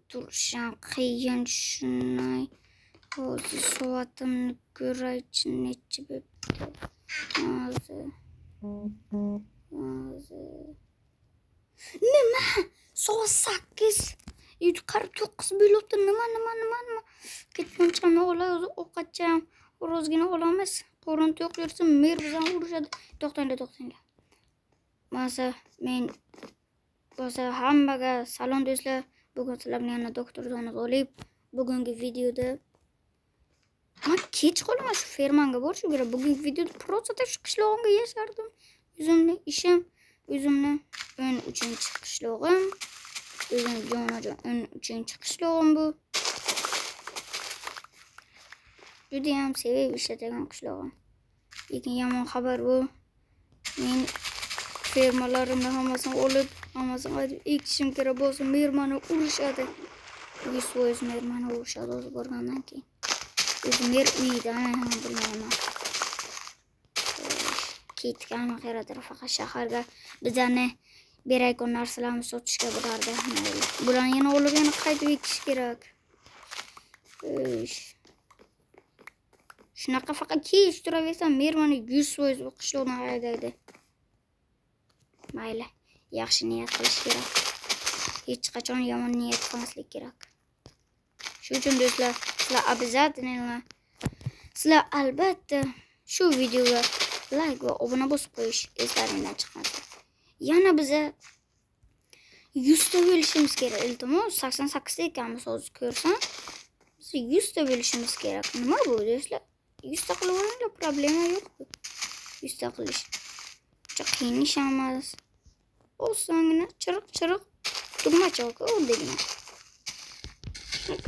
turishim qiyin shunday. Hozir soatimni ko'raychi necha bo'pti. Hozir. Nima? Soat 8. 49 bo'libdi. Nima? Ketmonchani olay, o'zi ovqatcham. Rozgina olamiz. Qo'rin to'q yursa, mer bizdan urishadi. To'xtanglar. Men hammaga salom do'stlar. Bugun sizlar bilan yana doktor Zonat olib, bugungi videoda men kech qolaman shu fermanga borishim kerak. Bugungi videoda просто shu qishlog'imga yashardim. O'zimning ishim, o'zimni 13-qishlog'im. O'zim jonajon 13-qishlog'im bu. Juda ham sevib ishlatagan qishlog'im. Lekin yomon xabar bu. Men fermalarimni hammasini olib, hammasini aytib ekishim kerak bo'lsa, mermani urishadi. 100% mermani urishadi o'zi borgandan keyin. O'zi mer uyida bilmayman. Ketgan xayratlar faqat shaharga bizani berakon narsalarni sotishga borardi. Bularni yana olib yana qaytib ekish kerak. Shunaqa faqat kech turaversam, mermani 100% bu qishloqdan haydaydi. Mayli, yaxshi niyat qilish kerak. Hech qachon yomon niyat qilmaslik kerak. Shuning uchun do'stlar, sizlar albatta shu videoga like va obuna bosib qo'yish eslaringizdan chiqmasin. Yana biza 100 ta bo'lishimiz kerak. Iltimos 88 ta ekanmiz hozir ko'rsam. Biz 100 ta bo'lishimiz kerak. Nima bu do'stlar? 100 ta qilib oling, problema yo'q. 100 ta qilish. Qiyin ish emas. Osongina chiriq tugmacha o'rdegina.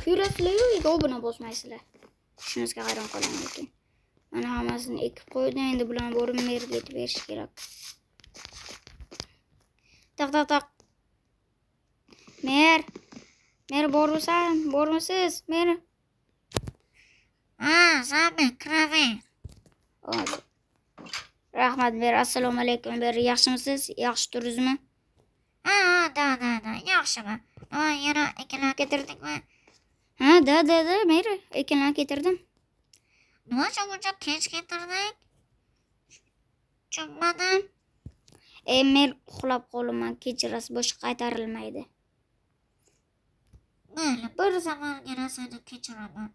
Ko'rasizlar-ku, obuna bosmaysizlar. Shunisiga hayron qolaman lekin. Mana hammasini ekib qo'ydim, endi bularni borib merga yetib berish kerak. Taq. Mer bormisiz? Mer. Sami, kiraver. Rahmat Mer, assalomu alaykum Mer, yaxshimisiz? Yaxshi turizmi? Da, yaxshimi? Yana ekinlar ketirdingmi? Da, Mer, ekinlar ketirdim. Nima buncha kech ketirdik? Tushunmadim. Mer, uxlab qolaman, kechirasiz, boshqa qaytarilmaydi. Mayli, bir zamongina seni kechiraman.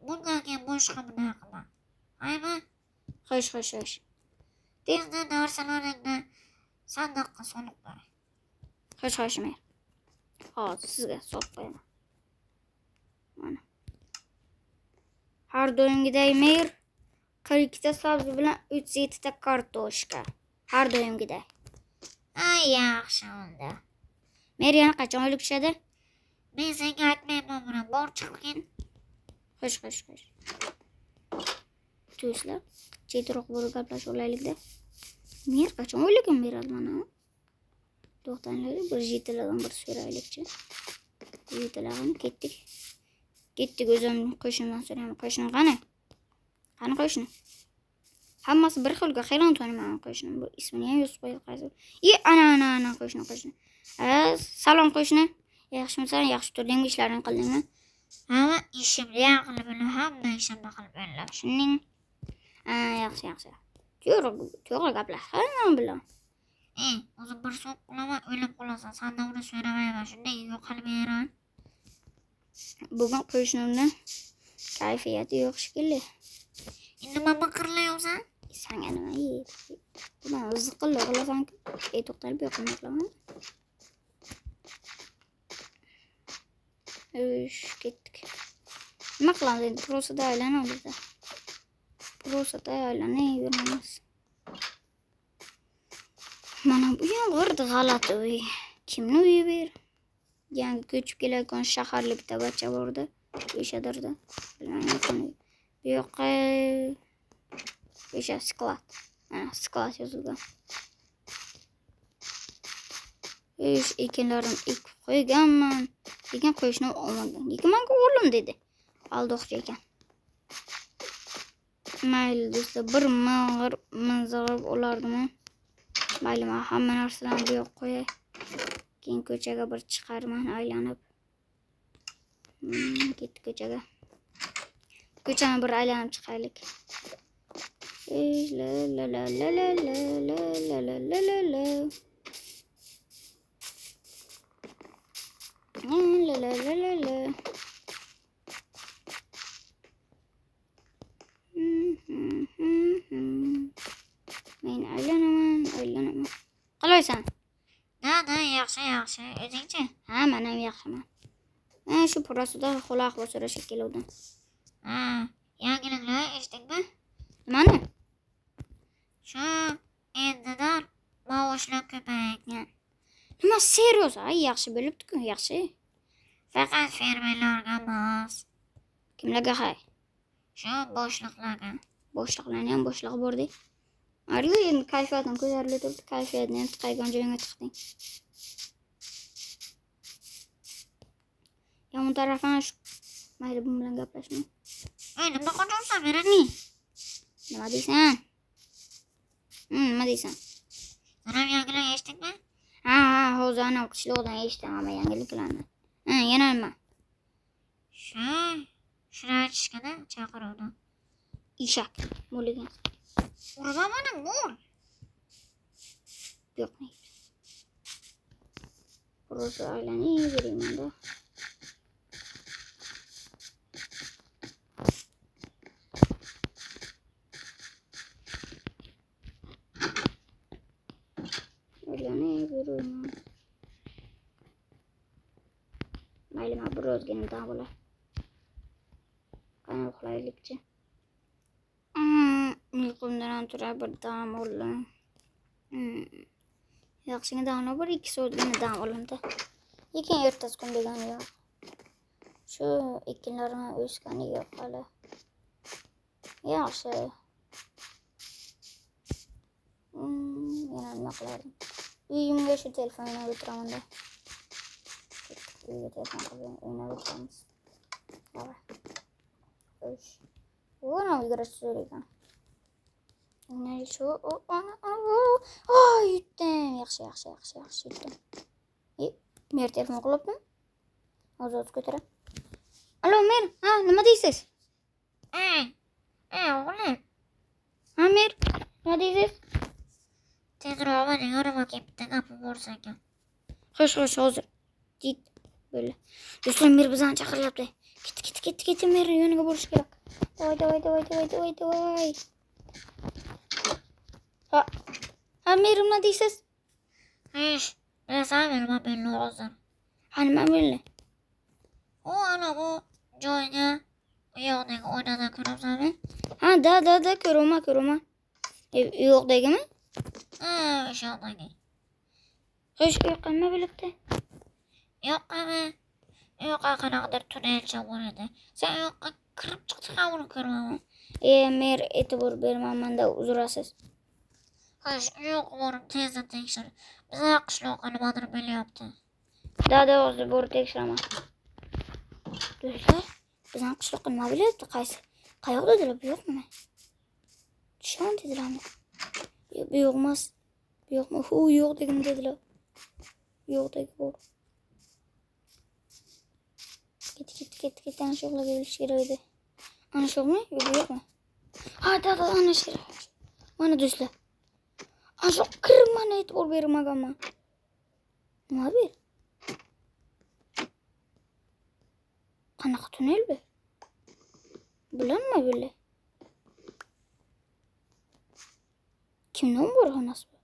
Bundan keyin boshqa bunaqa qilma. Aymi? Xo'sh. Tezda narsalaringni sandiqqa solib qo'y. Xo'sh, Mer. Hozir sizga solib qo'yaman. Mana. Har doimgidek Mer, 42 ta sabzi bilan 37 ta kartoshka. Har doimgidek. Yaxshi unda. Mer yana qachon olib tushadi? Men senga aytmayman buni, bor chiqgin. Xo'sh. Do'stlar, chetroq bo'lib gaplashib olaylik-da. Mer qachon o'ylagan beradi mana? To'xtanglar, bir jitilardan bir so'raylikchi. Jitilardan ketdik. O'zim qo'shnimdan so'rayman. Qo'shnim qani? Qani qo'shni? Hammasi bir xilga hayron toniman qo'shnim. Bu ismini ham yozib qo'yib qaysi. Ana qo'shni. Salom qo'shni. Yaxshimisan? Yaxshi turdingmi? Ishlaring qildingmi? Ishimni ham qilib bilaman, hamma ishimni qilib bilaman. Shuning. Yaxshi. To'g'ri gaplash. Hamma bilan. O'zim bir so'p qilaman, o'ylab qolasan. Sendan uni so'ramayman. Shunday yo'qolib beraman. Bugun qo'shnimni kayfiyati yo'q shekilli. Nima biqirlayapsan? Senga nima yeydi? Buni ziqilli qilasan-ku. To'xtalib yo'qolmayman. Ketdik. Nima qilamiz endi? Prosada aylanamiz. Yuramiz. Mana bu yerda g'alati uy. Kimni uyi bu? Yangi ko'chib kelayotgan shaharli bitta bachcha bordi. O'shadirda. Bilmayman. Bu yoqqa o'sha sklad. Sklad yozilgan. Ekinlarim ekib qo'yganman. Lekin qo'shnim olmagan. Lekin menga o'g'lim dedi. Aldoqchi ekan. Mayli do'stlar, bir manzarab olardim. Mayli, men hamma narsalarni bu yoqqa qo'yay. Keyin ko'chaga bir chiqarman aylanib. Ketdik ko'chaga. Ko'chani bir aylanib chiqaylik. La la la la la la la la la la la la. La la la la la. Men aylanaman. Qalaysan? Da, yaxshi. O'zingchi? Ha, men ham yaxshiman. Men shu purasida xulaq so'rashga keldim. Ha, yangiliklar eshitdingmi? Nimani? Shu endidan maoshlar ko'paygan. Nima serios? Yaxshi bo'libdi-ku, yaxshi. Faqat fermerlarga emas. Kimlarga hay? Shu boshliqlarga. Boshliqlarni ham boshlig'i bordi. Ariyo endi kayfiyatim ko'tarilib turibdi. Kayfiyatni ham tiqaygan joyingga tiqding. Yomon tarafini shu. Mayli, bu bilan gaplashmang. Nima qilursan berani? Nima deysan? Nima deysan? Sana yangilik eshitdingmi? Ha, hozir ana qishloqdan eshitaman yangiliklarni. Yana nima? Shuni aytishganda chaqiruvdi. Ishak, mo'ligan. Urmamani mo'l. Yo'q, neydi? Burası aylanib yurayman-da. Aylanib yurayman. Mayli, men birozgina dam olay. Qani uxlaylikchi. Uyqumdan turib bir dam oldim. Yaxshigina dam olib, 1-2 soatgina dam olimda. Lekin ertasi kun degani yo'q. Shu ekinlarni o'sgani yo'q hali. Yaxshi. Yana nima qilardim? Uyimga shu telefondan o'tiraman-da. Uyga telefon qilib o'ynab o'tiramiz. Davay. O'sh. Ona o'zgarish so'rayman. Nari shu yutdim. Yaxshi yutdim. Mer telefon qilibmi? Hozir ko'taram. Alo, Mer. Ha, nima deysiz? O'g'lim. Ha, Mer. Nima deysiz? Tezroq meni yorima kelibdi, gapim bor senga. Xo'sh, hozir. Dit. Böyle. Do'stlar, Mer bizani chaqiryapti. Ket, Mer yoniga borish kerak. Davay. Ha, Mer, nima deysiz? Bilasan meni mobilni hozir. Ha, nima bo'ldi? Ana bu joyga u yoqdagi oynadan ko'ryapsanmi? Ha, da, ko'raman. Yo'qdagimi? O'sha yoqdagi. Xo'sh, yo'qqa nima bo'libdi? Yo'qqa qanaqadir tunnelcha bor edi. Sen yo'qqa kirib chiqdi ham uni ko'rmaman. Mer, e'tibor bermayman-da, uzrasiz. Xo'sh, yo'q borib tezda tekshir. Bizlar qishloqqa nimadir bo'lyapti. Da, hozir borib tekshiraman. Do'stlar, bizning qishloqqa nima bo'lyapti? Qayoqda dedilar? Bu yo'qmi? Tushon dedilarmi? Bu yo'qmas. Yo'q degan dedilar. Yo'qdagi bor. Ket. Ana shularga berish kerak edi. Ana shumi? Yo'qmi? Ha, da, ana shu. Mana do'stlar. Ana shu kirmani e'tibor bermaganman. Nima ber? Qanaqa tunnel bu? Bilinmi böyle? Kimning borxonasi bu?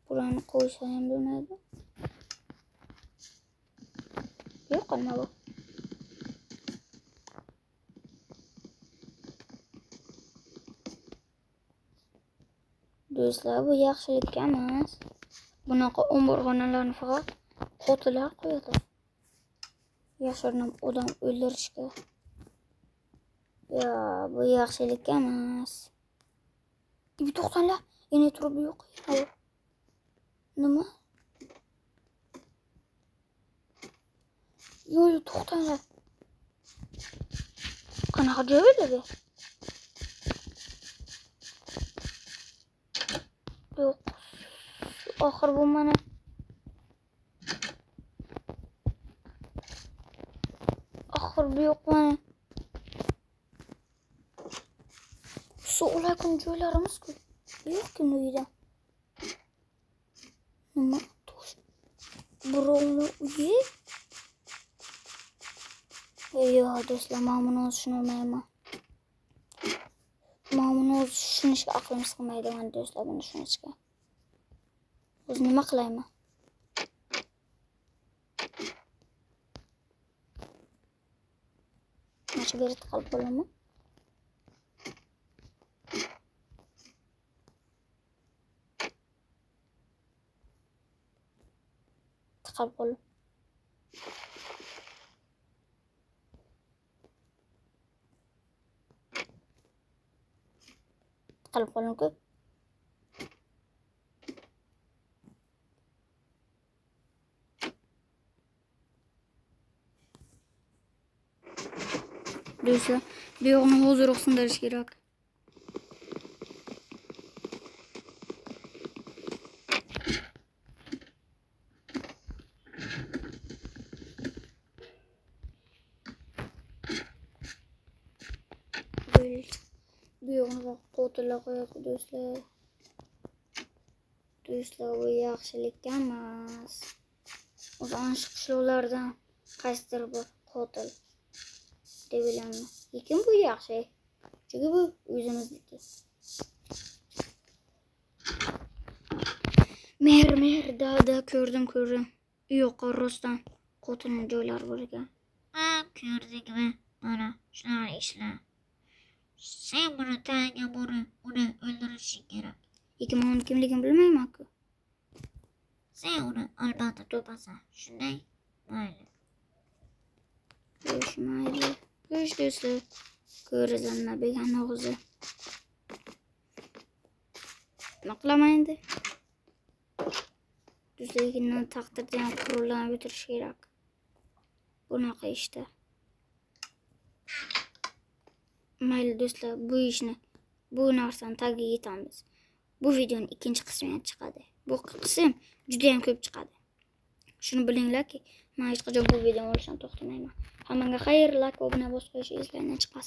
Burani qo'ysa ham bo'lmaydi. Yo'q, nima bu? Do'stlar, bu yaxshilikka emas. Bunaqa omborxonalarni faqat qotillar qo'yadi. Yashirinib odam o'ldirishga. Ya, bu yaxshilikka emas. Bir to'xtanglar, yana turib yo'q. Nima? Yo'q, to'xtanglar. Qanaqa joy bu? Yo'q. Oxir bu mana. bu yo'q mana. So'lakum joylarimiz-ku. Yo'q-ku uyda. Nima? Birovni uyi? Yo'q, do'stlar, men buni tushunmayman. Men buni tushunishga aqlim sig'maydi, men do'stlar, buni tushunishga. O'zi nima qilayman? Mana shu yerda qolib qolaman. Tiqib qolib. Tiqib qoling-ku. Do'stlar, bu yo'qni hozirroq sindirish kerak. Bu yo'qni qo'tila qo'yadi do'stlar. Do'stlar, bu yaxshilikka emas. O'zi ancha qishloqlardan qaysidir bir qotil deb bilaman. Lekin bu yaxshi. Chunki bu o'zimizniki. Mer dada ko'rdim. Yo'q, rostdan qotilning joylari bor ekan. Ha, ko'rdingmi? Mana shular ishlar. Sen buni tagiga borib, uni o'ldirishing kerak. Lekin men uni kimligini bilmayman-ku. Sen uni albatta topasan. Shunday? Mayli. Mayli. Go'sh do'stlar. Ko'rizanma begona o'zi. Nima qilaman endi? Do'stlar, taqdirda ham qurollarni bitirish kerak. Bunaqa ishda. Mayli do'stlar, bu narsani tagiga yetamiz. Bu videoning ikkinchi qismi ham chiqadi. Bu qism juda ham ko'p chiqadi. Shuni bilinglarki, men hech qachon bu videoni olishdan to'xtamayman. Hammaga xayr, like, obuna bosib qo'yishingiz esingizdan chiqmasin.